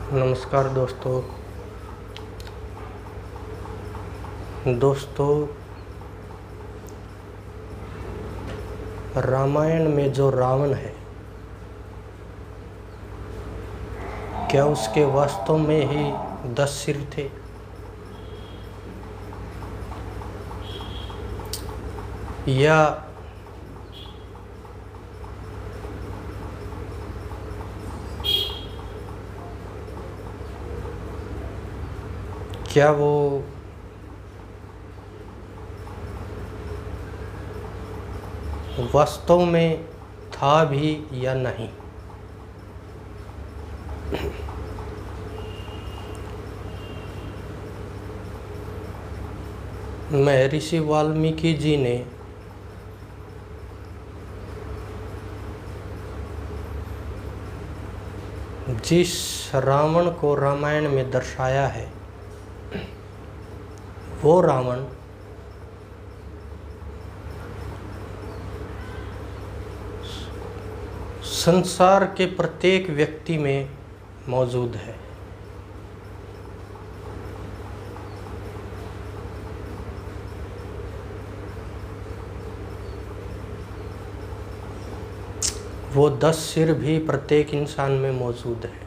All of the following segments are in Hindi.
नमस्कार दोस्तों, रामायण में जो रावण है, क्या उसके वास्तव में ही 10 सिर थे? या क्या वो वास्तव में था भी या नहीं? महर्षि वाल्मीकि जी ने जिस रावण को रामायण में दर्शाया है, वो रावण संसार के प्रत्येक व्यक्ति में मौजूद है। वो 10 सिर भी प्रत्येक इंसान में मौजूद है।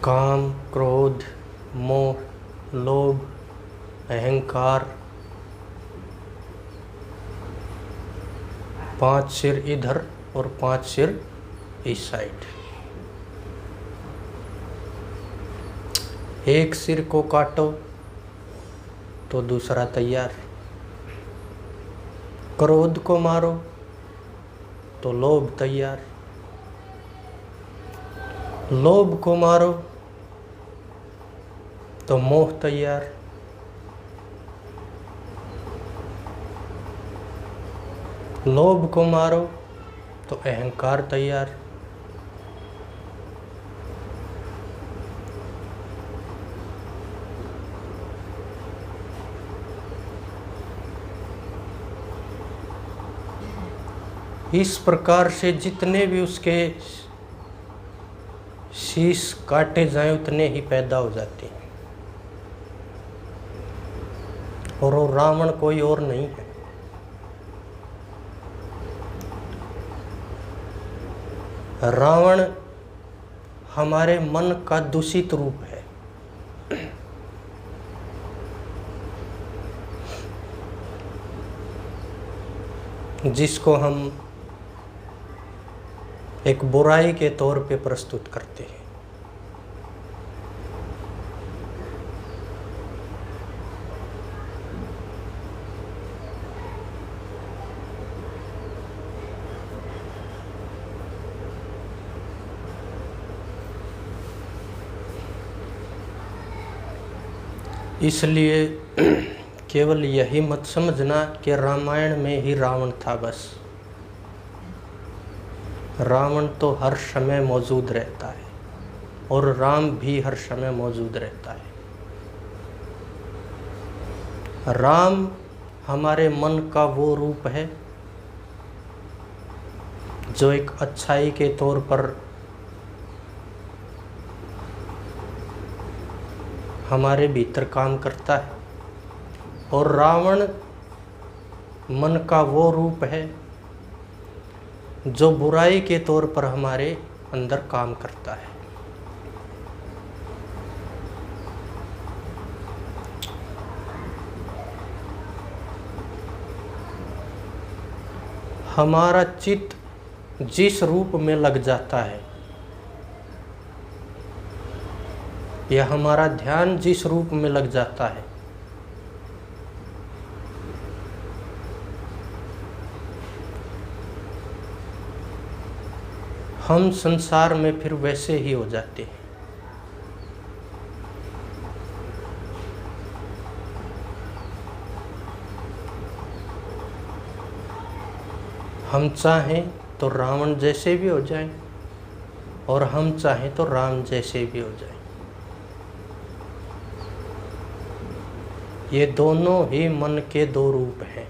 काम, क्रोध, मोह, लोभ, अहंकार, 5 सिर इधर और 5 सिर इस साइड। एक सिर को काटो तो दूसरा तैयार। क्रोध को मारो तो लोभ तैयार। लोभ को मारो तो मोह तैयार। लोभ को मारो तो अहंकार तैयार। इस प्रकार से जितने भी उसके शीश काटे जाएं उतने ही पैदा हो जाते हैं। और वो रावण कोई और नहीं है। रावण हमारे मन का दूषित रूप है। जिसको हम एक बुराई के तौर पे प्रस्तुत करते हैं। इसलिए केवल यही मत समझना कि रामायण में ही रावण था बस। रावण तो हर समय मौजूद रहता है और राम भी हर समय मौजूद रहता है। राम हमारे मन का वो रूप है जो एक अच्छाई के तौर पर हमारे भीतर काम करता है, और रावण मन का वो रूप है जो बुराई के तौर पर हमारे अंदर काम करता है। हमारा चित्त जिस रूप में लग जाता है, या हमारा ध्यान जिस रूप में लग जाता है, हम संसार में फिर वैसे ही हो जाते हैं। हम चाहें तो रावण जैसे भी हो जाएं और हम चाहें तो राम जैसे भी हो जाएं। ये दोनों ही मन के दो रूप हैं।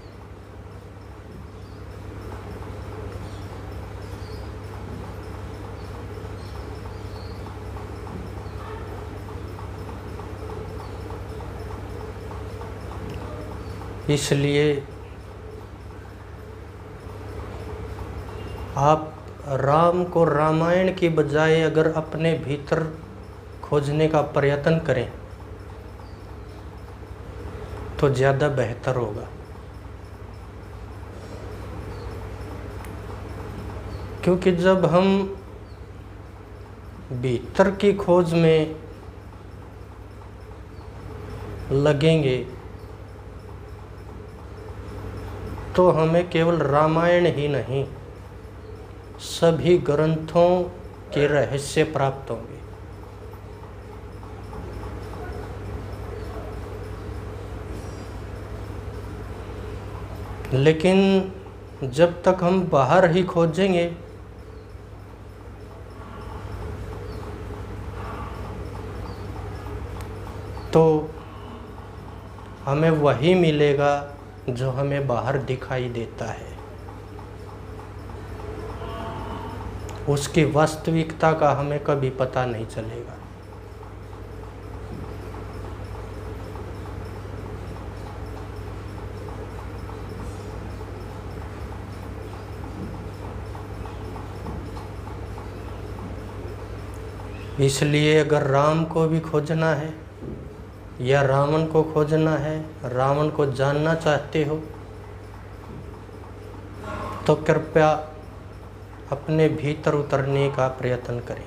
इसलिए आप राम को रामायण की बजाय अगर अपने भीतर खोजने का प्रयत्न करें तो ज़्यादा बेहतर होगा। क्योंकि जब हम भीतर की खोज में लगेंगे तो हमें केवल रामायण ही नहीं, सभी ग्रंथों के रहस्य प्राप्त होंगे। लेकिन जब तक हम बाहर ही खोजेंगे तो हमें वही मिलेगा जो हमें बाहर दिखाई देता है। उसकी वास्तविकता का हमें कभी पता नहीं चलेगा। इसलिए अगर राम को भी खोजना है या रावण को खोजना है, रावण को जानना चाहते हो तो कृपया अपने भीतर उतरने का प्रयत्न करें,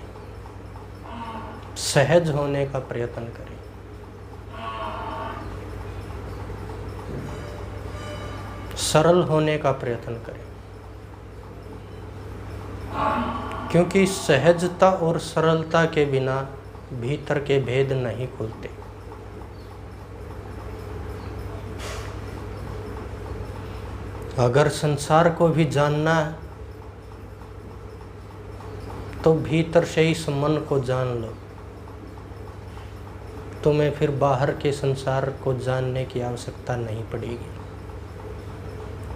सहज होने का प्रयत्न करें। सरल होने का प्रयत्न करें, क्योंकि सहजता और सरलता के बिना भीतर के भेद नहीं खुलते। अगर संसार को भी जानना है तो भीतर से इस मन को जान लो, तुम्हें फिर बाहर के संसार को जानने की आवश्यकता नहीं पड़ेगी।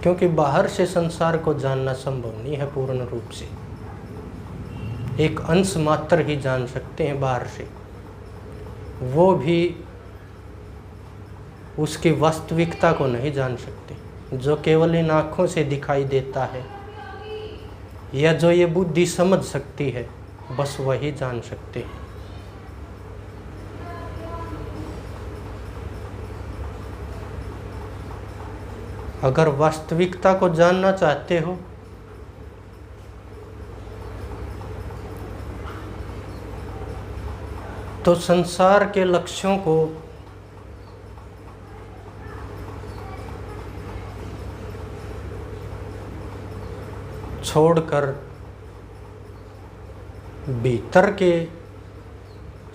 क्योंकि बाहर से संसार को जानना संभव नहीं है पूर्ण रूप से। एक अंश मात्र ही जान सकते हैं बाहर से, वो भी उसकी वास्तविकता को नहीं जान सकते। जो केवल इन आँखों से दिखाई देता है या जो ये बुद्धि समझ सकती है, बस वही जान सकते हैं। अगर वास्तविकता को जानना चाहते हो तो संसार के लक्ष्यों को छोड़कर भीतर के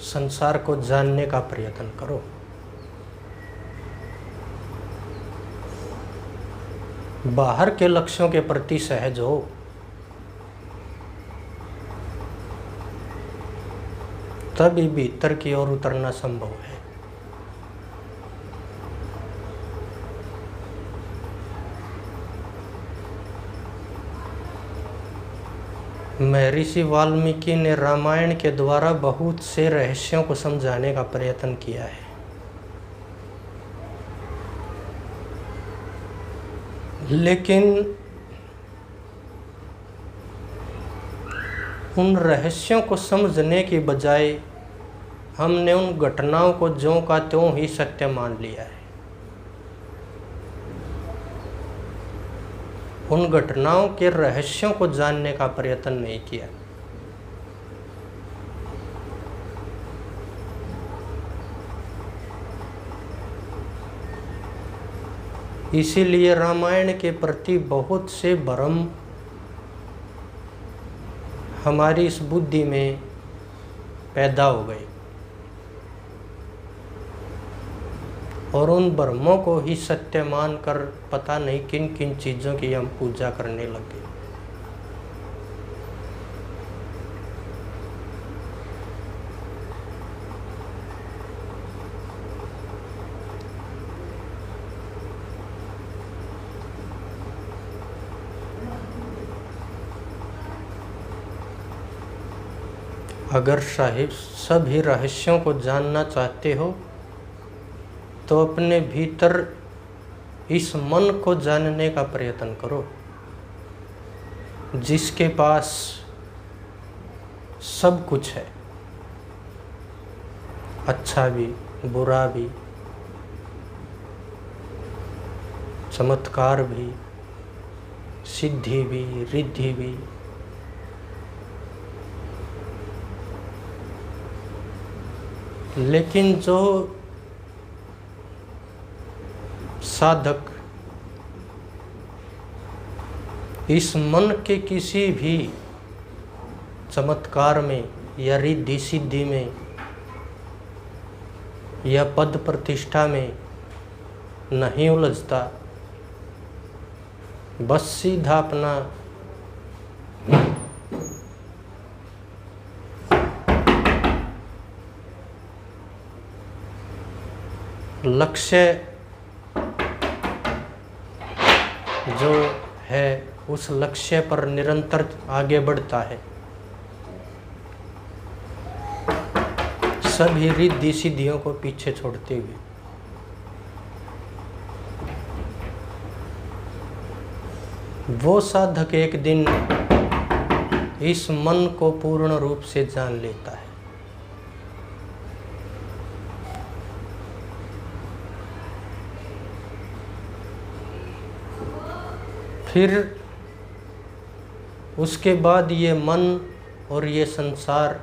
संसार को जानने का प्रयत्न करो। बाहर के लक्ष्यों के प्रति सहज हो, तभी भीतर की ओर उतरना संभव है। महर्षि वाल्मीकि ने रामायण के द्वारा बहुत से रहस्यों को समझाने का प्रयत्न किया है, लेकिन उन रहस्यों को समझने की बजाय हमने उन घटनाओं को ज्यों का त्यों ही सत्य मान लिया है। उन घटनाओं के रहस्यों को जानने का प्रयत्न नहीं किया। इसीलिए रामायण के प्रति बहुत से भ्रम हमारी इस बुद्धि में पैदा हो गए और उन भ्रमों को ही सत्य मानकर पता नहीं किन किन चीज़ों की हम पूजा करने लगे। अगर साहिब सभी रहस्यों को जानना चाहते हो तो अपने भीतर इस मन को जानने का प्रयत्न करो, जिसके पास सब कुछ है, अच्छा भी बुरा भी, चमत्कार भी, सिद्धि भी, रिद्धि भी। लेकिन जो साधक इस मन के किसी भी चमत्कार में या रिद्धि सिद्धि में या पद प्रतिष्ठा में नहीं उलझता, बस सीधा अपना लक्ष्य जो है उस लक्ष्य पर निरंतर आगे बढ़ता है, सभी रिद्धि सिद्धियों को पीछे छोड़ते हुए, वो साधक एक दिन इस मन को पूर्ण रूप से जान लेता है। फिर उसके बाद ये मन और ये संसार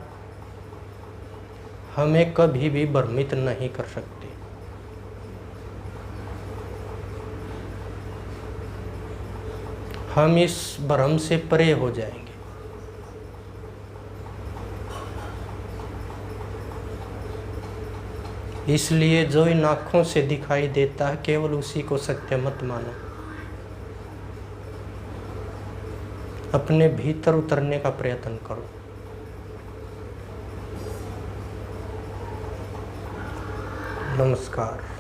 हमें कभी भी भ्रमित नहीं कर सकते। हम इस भ्रम से परे हो जाएंगे। इसलिए जो इन आँखों से दिखाई देता है केवल उसी को सत्य मत मानो। अपने भीतर उतरने का प्रयत्न करो। नमस्कार।